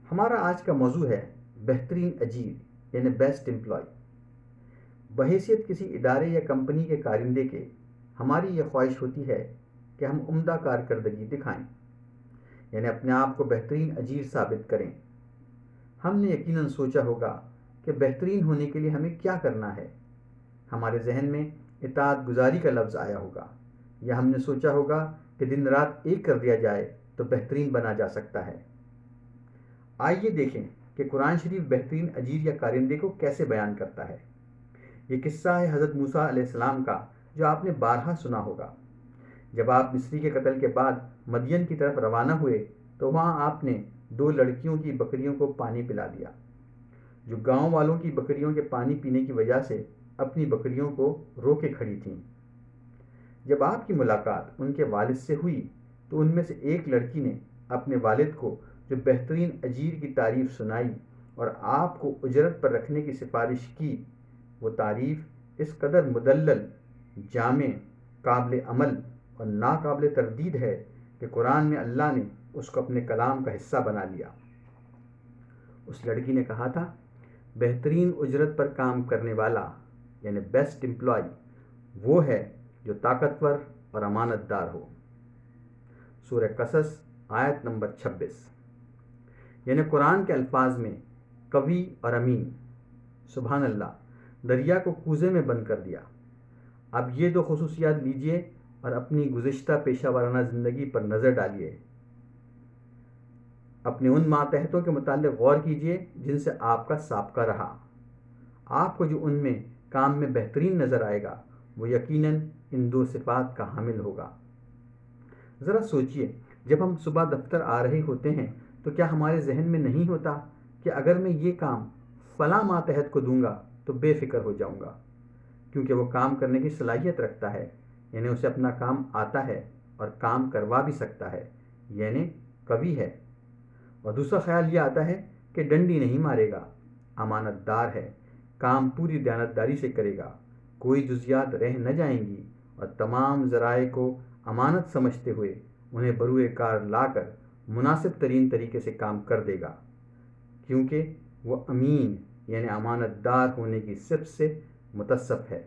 ہمارا آج کا موضوع ہے بہترین اجیر یعنی بیسٹ امپلائی۔ بحیثیت کسی ادارے یا کمپنی کے کارندے کے ہماری یہ خواہش ہوتی ہے کہ ہم عمدہ کارکردگی دکھائیں، یعنی اپنے آپ کو بہترین اجیر ثابت کریں۔ ہم نے یقیناً سوچا ہوگا کہ بہترین ہونے کے لیے ہمیں کیا کرنا ہے۔ ہمارے ذہن میں اطاعت گزاری کا لفظ آیا ہوگا، یا ہم نے سوچا ہوگا کہ دن رات ایک کر دیا جائے تو بہترین بنا جا سکتا ہے۔ آئیے دیکھیں کہ قرآن شریف بہترین اجیر یا کارندے کو کیسے بیان کرتا ہے۔ یہ قصہ ہے حضرت موسیٰ علیہ السلام کا، جو آپ نے بارہا سنا ہوگا۔ جب آپ مصری کے قتل کے بعد مدین کی طرف روانہ ہوئے تو وہاں آپ نے 2 لڑکیوں کی بکریوں کو پانی پلا دیا، جو گاؤں والوں کی بکریوں کے پانی پینے کی وجہ سے اپنی بکریوں کو روکے کھڑی تھیں۔ جب آپ کی ملاقات ان کے والد سے ہوئی تو ان میں سے ایک لڑکی نے اپنے والد کو جو بہترین اجیر کی تعریف سنائی اور آپ کو اجرت پر رکھنے کی سفارش کی، وہ تعریف اس قدر مدلل، جامع، قابل عمل اور ناقابل تردید ہے کہ قرآن میں اللہ نے اس کو اپنے کلام کا حصہ بنا لیا۔ اس لڑکی نے کہا تھا، بہترین اجرت پر کام کرنے والا یعنی بیسٹ امپلائی وہ ہے جو طاقتور اور امانت دار ہو۔ سورہ قصص آیت نمبر 26۔ یعنی قرآن کے الفاظ میں قوی اور امین۔ سبحان اللہ، دریا کو کوزے میں بند کر دیا۔ اب یہ 2 خصوصیات لیجئے اور اپنی گزشتہ پیشہ ورانہ زندگی پر نظر ڈالیے۔ اپنے ان ماتحتوں کے متعلق غور کیجئے جن سے آپ کا سابقہ رہا۔ آپ کو جو ان میں کام میں بہترین نظر آئے گا وہ یقیناً ان 2 صفات کا حامل ہوگا۔ ذرا سوچئے، جب ہم صبح دفتر آ رہے ہوتے ہیں تو کیا ہمارے ذہن میں نہیں ہوتا کہ اگر میں یہ کام فلاں ماتحت کو دوں گا تو بے فکر ہو جاؤں گا، کیونکہ وہ کام کرنے کی صلاحیت رکھتا ہے، یعنی اسے اپنا کام آتا ہے اور کام کروا بھی سکتا ہے، یعنی قوی ہے۔ اور دوسرا خیال یہ آتا ہے کہ ڈنڈی نہیں مارے گا، امانت دار ہے، کام پوری دیانتداری سے کرے گا، کوئی جزیات رہ نہ جائیں گی، اور تمام ذرائع کو امانت سمجھتے ہوئے انہیں بروئے کار لا کر مناسب ترین طریقے سے کام کر دے گا، کیونکہ وہ امین یعنی امانت دار ہونے کی صفت سے متصف ہے۔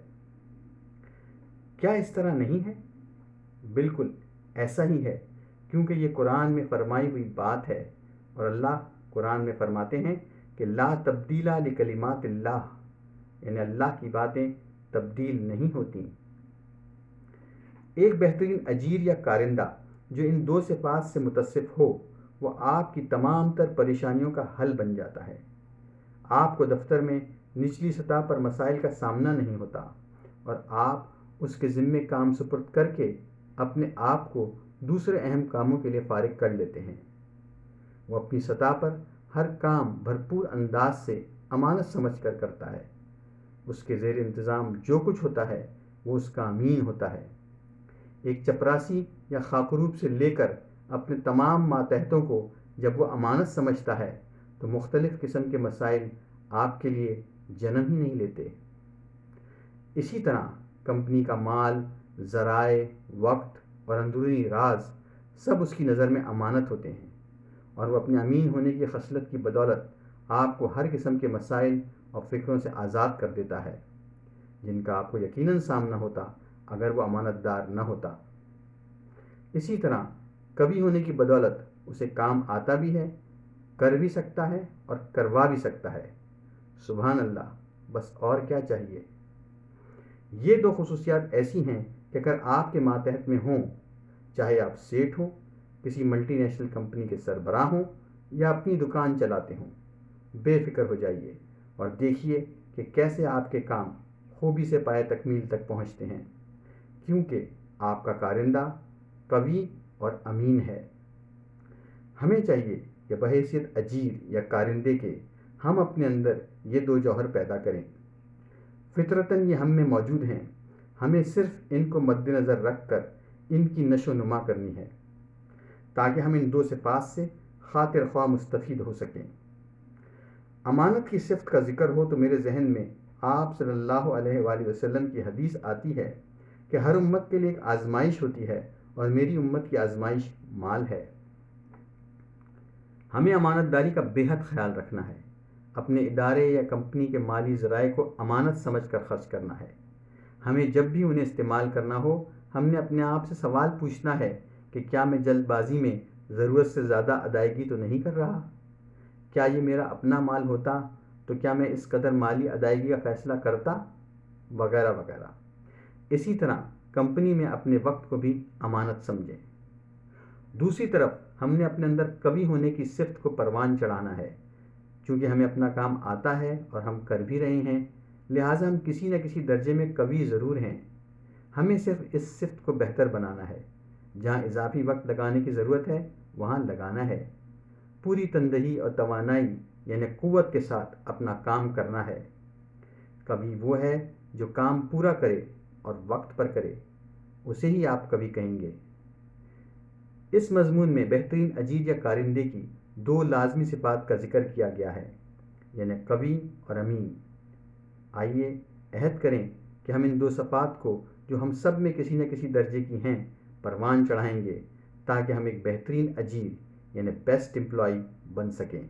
کیا اس طرح نہیں ہے؟ بالکل ایسا ہی ہے، کیونکہ یہ قرآن میں فرمائی ہوئی بات ہے، اور اللہ قرآن میں فرماتے ہیں کہ لا تبدیل لکلمات اللہ، یعنی اللہ کی باتیں تبدیل نہیں ہوتی۔ ایک بہترین اجیر یا کارندہ جو ان 2 صفات سے متصف ہو، وہ آپ کی تمام تر پریشانیوں کا حل بن جاتا ہے۔ آپ کو دفتر میں نچلی سطح پر مسائل کا سامنا نہیں ہوتا، اور آپ اس کے ذمے کام سپرد کر کے اپنے آپ کو دوسرے اہم کاموں کے لیے فارغ کر لیتے ہیں۔ وہ اپنی سطح پر ہر کام بھرپور انداز سے امانت سمجھ کر کرتا ہے۔ اس کے زیر انتظام جو کچھ ہوتا ہے وہ اس کا امین ہوتا ہے۔ ایک چپراسی یا خاکروب سے لے کر اپنے تمام ماتحتوں کو جب وہ امانت سمجھتا ہے تو مختلف قسم کے مسائل آپ کے لیے جنم ہی نہیں لیتے۔ اسی طرح کمپنی کا مال، ذرائع، وقت اور اندرونی راز سب اس کی نظر میں امانت ہوتے ہیں، اور وہ اپنے امین ہونے کی خصلت کی بدولت آپ کو ہر قسم کے مسائل اور فکروں سے آزاد کر دیتا ہے، جن کا آپ کو یقیناً سامنا ہوتا اگر وہ امانت دار نہ ہوتا۔ اسی طرح قوی ہونے کی بدولت اسے کام آتا بھی ہے، کر بھی سکتا ہے اور کروا بھی سکتا ہے۔ سبحان اللہ، بس اور کیا چاہیے۔ یہ 2 خصوصیات ایسی ہیں کہ اگر آپ کے ماتحت میں ہوں، چاہے آپ سیٹھ ہوں، کسی ملٹی نیشنل کمپنی کے سربراہ ہوں یا اپنی دکان چلاتے ہوں، بے فکر ہو جائیے اور دیکھیے کہ کیسے آپ کے کام خوبی سے پائے تکمیل تک پہنچتے ہیں، کیونکہ آپ کا کارندہ قوی اور امین ہے۔ ہمیں چاہیے کہ بحیثیت اجیر یا کارندے کے ہم اپنے اندر یہ 2 جوہر پیدا کریں۔ فطرتاً یہ ہم میں موجود ہیں، ہمیں صرف ان کو مد نظر رکھ کر ان کی نشو و نما کرنی ہے، تاکہ ہم ان 2 صفات سے خاطر خواہ مستفید ہو سکیں۔ امانت کی صفت کا ذکر ہو تو میرے ذہن میں آپ صلی اللہ علیہ وآلہ وسلم کی حدیث آتی ہے کہ ہر امت کے لیے ایک آزمائش ہوتی ہے، اور میری امت کی آزمائش مال ہے۔ ہمیں امانت داری کا بے حد خیال رکھنا ہے، اپنے ادارے یا کمپنی کے مالی ذرائع کو امانت سمجھ کر خرچ کرنا ہے۔ ہمیں جب بھی انہیں استعمال کرنا ہو، ہم نے اپنے آپ سے سوال پوچھنا ہے کہ کیا میں جلد بازی میں ضرورت سے زیادہ ادائیگی تو نہیں کر رہا؟ کیا یہ میرا اپنا مال ہوتا تو کیا میں اس قدر مالی ادائیگی کا فیصلہ کرتا؟ وغیرہ وغیرہ۔ اسی طرح کمپنی میں اپنے وقت کو بھی امانت سمجھیں۔ دوسری طرف ہم نے اپنے اندر کوی ہونے کی صفت کو پروان چڑھانا ہے۔ چونکہ ہمیں اپنا کام آتا ہے اور ہم کر بھی رہے ہیں، لہٰذا ہم کسی نہ کسی درجے میں قوی ضرور ہیں۔ ہمیں صرف اس صفت کو بہتر بنانا ہے۔ جہاں اضافی وقت لگانے کی ضرورت ہے وہاں لگانا ہے۔ پوری تندہی اور توانائی یعنی قوت کے ساتھ اپنا کام کرنا ہے۔ قوی وہ ہے جو کام پورا کرے اور وقت پر کرے، اسے ہی آپ قوی کہیں گے۔ اس مضمون میں بہترین اجیر یا کارندے کی 2 لازمی صفات کا ذکر کیا گیا ہے، یعنی قوی اور امین۔ آئیے عہد کریں کہ ہم ان 2 صفات کو، جو ہم سب میں کسی نہ کسی درجے کی ہیں، پروان چڑھائیں گے تاکہ ہم ایک بہترین اجیر یعنی بیسٹ امپلائی بن سکیں۔